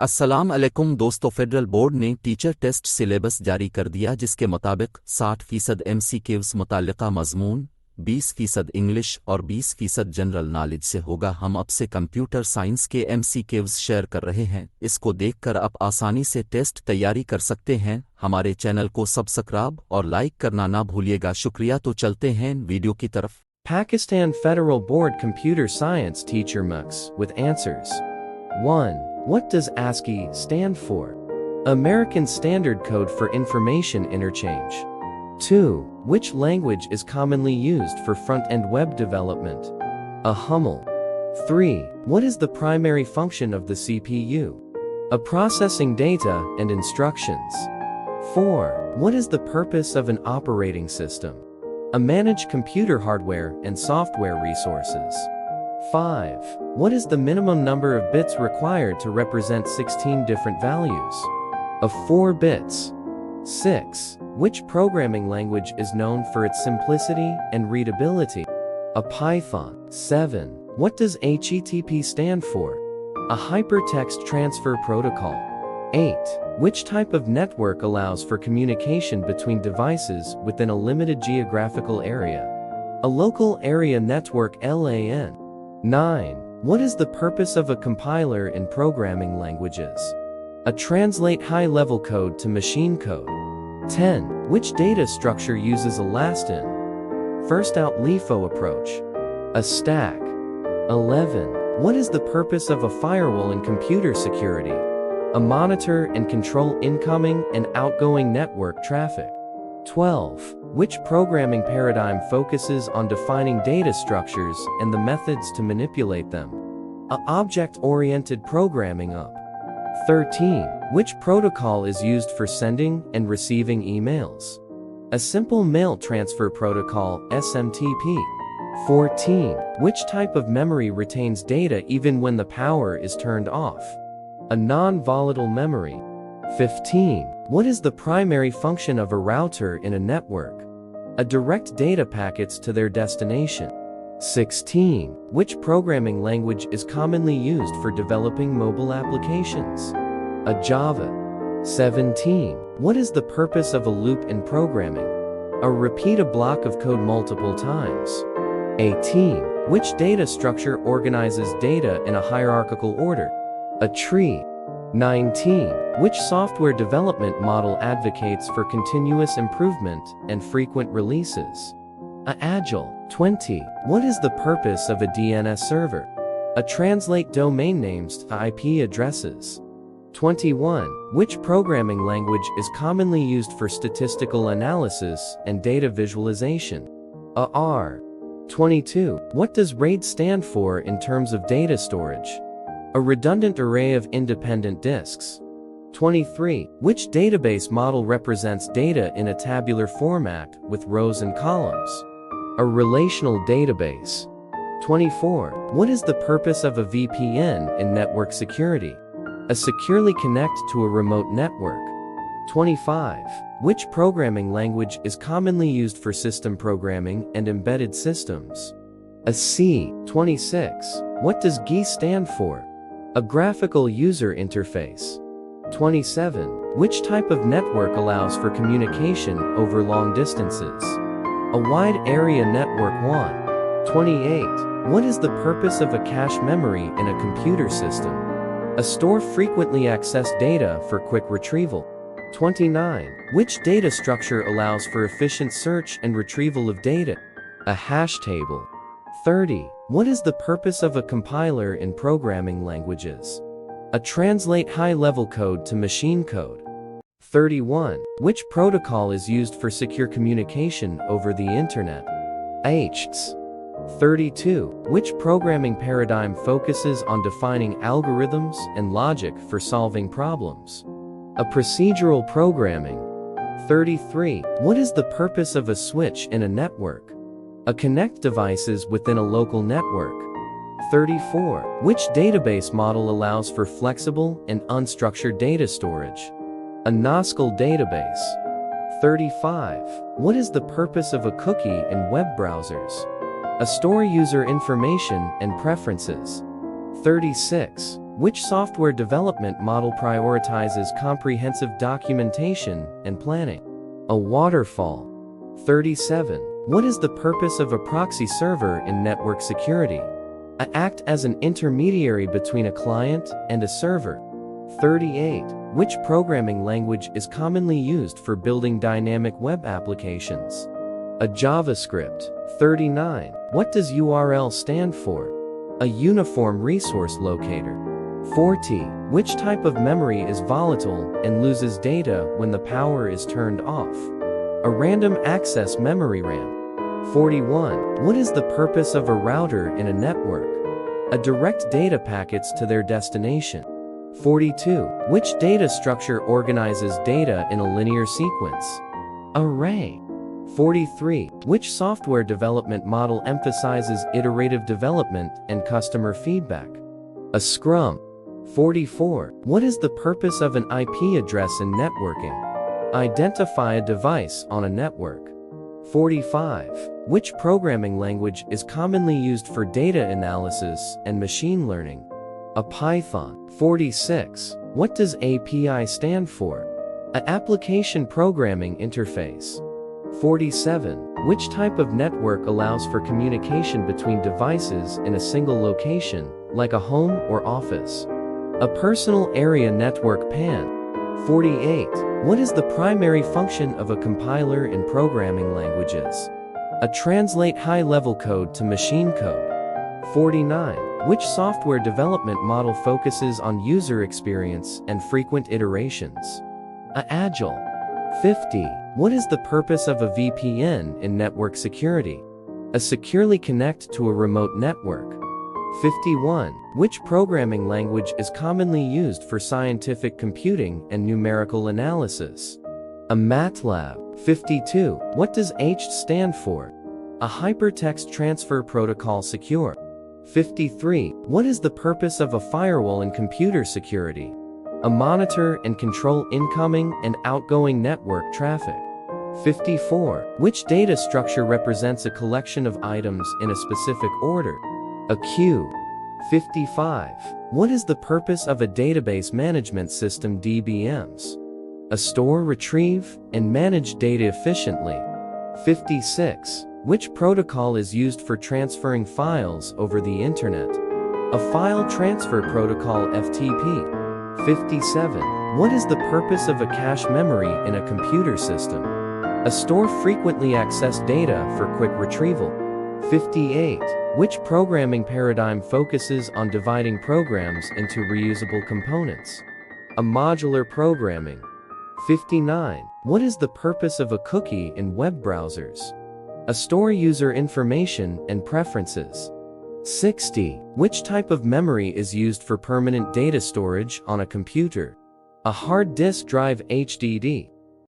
अस्सलाम अलैकुम दोस्तों। फेडरल बोर्ड ने टीचर टेस्ट सिलेबस जारी कर दिया, जिसके मुताबिक 60% MCQS मुताल्लिका मजमून, 20% इंग्लिश और 20% जनरल नॉलेज से होगा। हम अब से कंप्यूटर साइंस के MCQS शेयर कर रहे हैं। इसको देखकर आप आसानी से टेस्ट तैयारी कर सकते हैं। हमारे चैनल को सब्सक्राइब और लाइक करना ना भूलिएगा। शुक्रिया। तो चलते हैं वीडियो की तरफ। Pakistan Federal Board Computer Science Teacher MCQS with answers. 1. What does ASCII stand for? American Standard Code for Information Interchange. 2. Which language is commonly used for front-end web development? A Hummel. 3. What is the primary function of the CPU? A processing data and instructions. 4. What is the purpose of an operating system? A manage computer hardware and software resources. 5. What is the minimum number of bits required to represent 16 different values? Of 4 bits. 6. Which programming language is known for its simplicity and readability? A Python. 7. What does HTTP stand for? A hypertext transfer protocol. 8. Which type of network allows for communication between devices within a limited geographical area? A local area network LAN. 9. What is the purpose of a compiler in programming languages? A translate high-level code to machine code. 10. Which data structure uses a last-in, first-out LIFO approach? A stack. 11. What is the purpose of a firewall in computer security? A monitor and control incoming and outgoing network traffic. 12. Which programming paradigm focuses on defining data structures and the methods to manipulate them? A object-oriented programming up. 13. Which protocol is used for sending and receiving emails? A simple mail transfer protocol, SMTP. 14. Which type of memory retains data even when the power is turned off? A non-volatile memory. 15. What is the primary function of a router in a network? A direct data packets to their destination. 16. Which programming language is commonly used for developing mobile applications? A Java. 17. What is the purpose of a loop in programming? A repeat a block of code multiple times. 18. Which data structure organizes data in a hierarchical order? A tree. 19. Which software development model advocates for continuous improvement and frequent releases? A Agile. 20. What is the purpose of a DNS server? A translate domain names to IP addresses. 21. Which programming language is commonly used for statistical analysis and data visualization? A R. 22. What does RAID stand for in terms of data storage? A redundant array of independent disks. 23. Which database model represents data in a tabular format with rows and columns? A relational database. 24. What is the purpose of a VPN in network security? A securely connect to a remote network. 25. Which programming language is commonly used for system programming and embedded systems? A C. 26. What does GUI stand for? A graphical user interface. 27. Which type of network allows for communication over long distances? A wide area network. 1. 28. What is the purpose of a cache memory in a computer system? A store frequently accessed data for quick retrieval. 29. Which data structure allows for efficient search and retrieval of data? A hash table. 30. What is the purpose of a compiler in programming languages? A translate high-level code to machine code. 31. Which protocol is used for secure communication over the internet? HTTP. 32. Which programming paradigm focuses on defining algorithms and logic for solving problems? A procedural programming. 33. What is the purpose of a switch in a network? A connect devices within a local network. 34. Which database model allows for flexible and unstructured data storage? A NoSQL database. 35. What is the purpose of a cookie in web browsers? A store user information and preferences. 36. Which software development model prioritizes comprehensive documentation and planning? A waterfall. 37. What is the purpose of a proxy server in network security? Act as an intermediary between a client and a server. 38. Which programming language is commonly used for building dynamic web applications? A JavaScript. 39. What does URL stand for? A uniform resource locator. 40. Which type of memory is volatile and loses data when the power is turned off? A random access memory RAM. 41. What is the purpose of a router in a network? A direct data packets to their destination. 42. Which data structure organizes data in a linear sequence? Array. 43. Which software development model emphasizes iterative development and customer feedback? A Scrum. 44. What is the purpose of an IP address in networking? Identify a device on a network. 45. Which programming language is commonly used for data analysis and machine learning? A Python. 46. What does API stand for? A Application Programming Interface. 47. Which type of network allows for communication between devices in a single location, like a home or office? A Personal Area Network PAN. 48. What is the primary function of a compiler in programming languages? A translate high-level code to machine code. 49. Which software development model focuses on user experience and frequent iterations? A Agile. 50. What is the purpose of a VPN in network security? A securely connect to a remote network. 51. Which programming language is commonly used for scientific computing and numerical analysis? A MATLAB. 52. What does H stand for? A Hypertext Transfer Protocol Secure. 53. What is the purpose of a firewall in computer security? A monitor and control incoming and outgoing network traffic. 54. Which data structure represents a collection of items in a specific order? A queue. 55. What is the purpose of a database management system (DBMs? A store, retrieve, and manage data efficiently. 56. Which protocol is used for transferring files over the internet? A file transfer protocol (FTP). 57. What is the purpose of a cache memory in a computer system? A store frequently accessed data for quick retrieval. 58. Which programming paradigm focuses on dividing programs into reusable components? A modular programming. 59. What is the purpose of a cookie in web browsers? A store user information and preferences. 60. Which type of memory is used for permanent data storage on a computer? A hard disk drive HDD.